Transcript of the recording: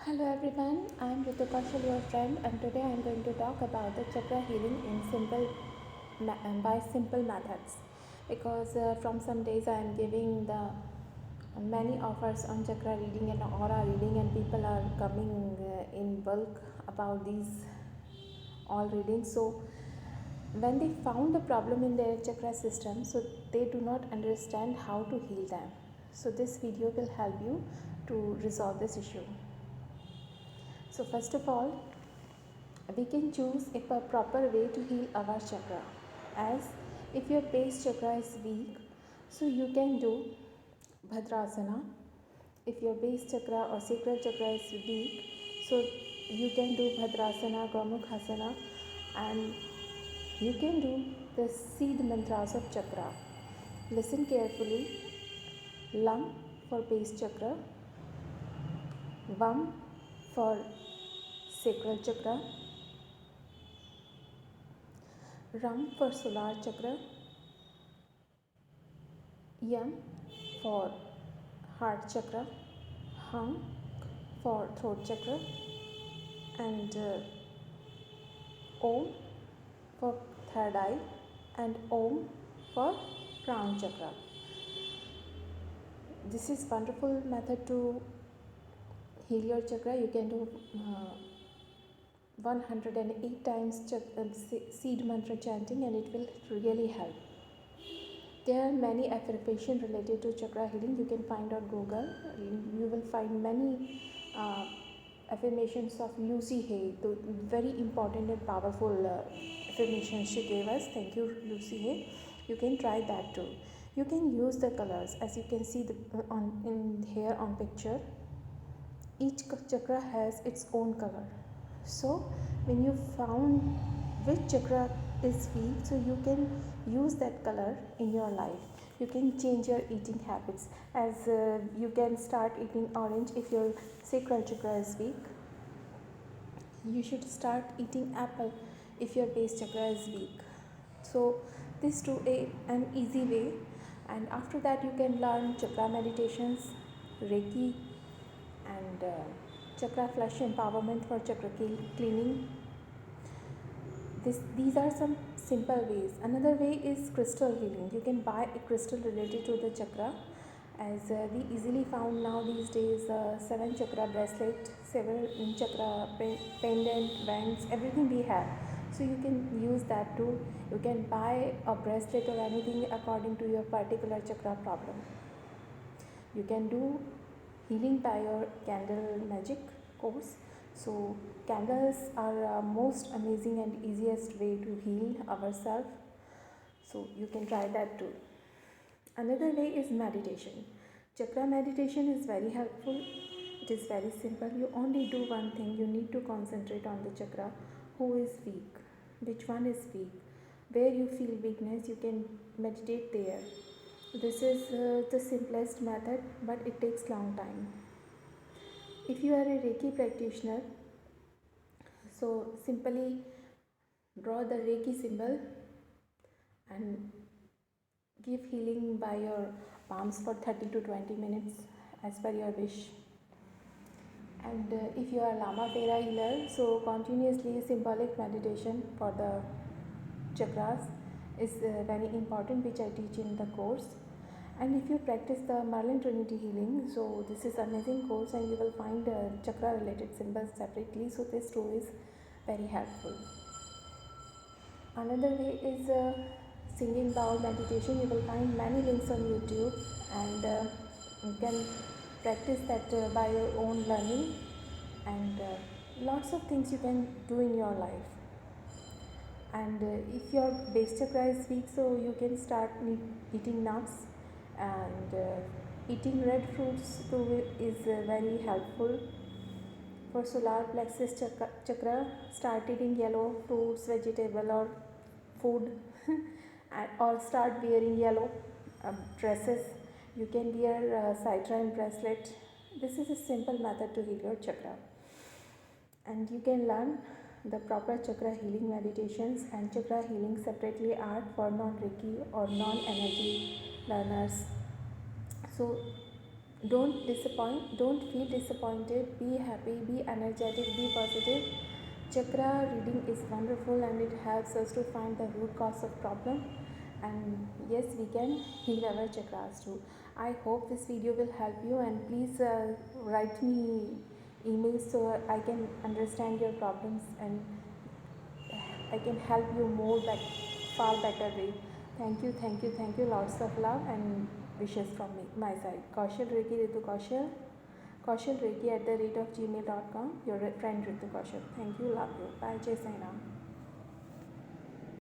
Hello everyone, I am Ritu Kaushal, your friend, and today I am going to talk about the chakra healing in by simple methods. Because from some days I am giving the many offers on chakra reading and aura reading, and people are coming in bulk about these all readings. So when they found the problem in their chakra system, so they do not understand how to heal them. So this video will help you to resolve this issue. So first of all, we can choose a proper way to heal our chakra. As if your base chakra is weak, so you can do Bhadrasana. If your base chakra or sacral chakra is weak, so you can do Bhadrasana, Gomukhasana, and you can do the seed mantras of chakra. Listen carefully. Lam for base chakra, Vam for sacral chakra, Ram for solar chakra, Yam for heart chakra, Hum for throat chakra, and Om for third eye, and Om for crown chakra. This is wonderful method to heal your chakra. You can do 108 times seed mantra chanting, and it will really help. There are many affirmations related to chakra healing. You can find on Google. You will find many affirmations of Lucy Hay, the very important and powerful affirmations she gave us. Thank you, Lucy Hay. You can try that too. You can use the colors as you can see in here on picture. Each chakra has its own color. So when you found which chakra is weak, so you can use that color in your life. You can change your eating habits, as you can start eating orange if your sacral chakra is weak. You should start eating apple if your base chakra is weak. So this to an easy way, and after that you can learn chakra meditations, Reiki, and chakra flush empowerment for chakra cleaning. These are some simple ways. Another way is crystal healing. You can buy a crystal related to the chakra, as we easily found now these days 7 chakra bracelet, 7 chakra pendant, bands, everything we have. So you can use that too. You can buy a bracelet or anything according to your particular chakra problem. You can do healing by your candle magic course. So candles are most amazing and easiest way to heal ourselves. So you can try that too. Another way is meditation. Chakra meditation is very helpful. It is very simple. You only do one thing. You need to concentrate on the chakra. Who is weak? Which one is weak? Where you feel weakness, you can meditate there. This is the simplest method, but it takes long time. If you are a Reiki practitioner, so simply draw the Reiki symbol and give healing by your palms for 30 to 20 minutes as per your wish. And if you are Lama Tera healer, so continuously symbolic meditation for the chakras is very important, which I teach in the course. And if you practice the Merlin Trinity healing, so this is amazing course, and you will find chakra related symbols separately. So this too is very helpful. Another way is singing bowl meditation. You will find many links on YouTube, and you can practice that by your own learning, and lots of things you can do in your life. And if your base chakra is weak, so you can start eating nuts, and eating red fruits too is very helpful. For solar plexus chakra, start eating yellow fruits, vegetable or food or start wearing yellow dresses. You can wear citrine bracelet. This is a simple method to heal your chakra. And you can learn the proper chakra healing meditations and chakra healing separately art for non-Reiki or non-energy learners. So Don't feel disappointed. Be happy, be energetic, be positive. Chakra reading is wonderful and it helps us to find the root cause of problem. And yes, we can heal our chakras too. I hope this video will help you, and please write me emails so I can understand your problems and I can help you more far better way. Thank you, thank you, thank you. Lots of love and wishes from my side. Kaushal Reiki Ritu Kaushal. Kaushal Reiki @ gmail.com. Your friend Ritu Kaushal. Thank you, love you. Bye, Jai Sai Ram.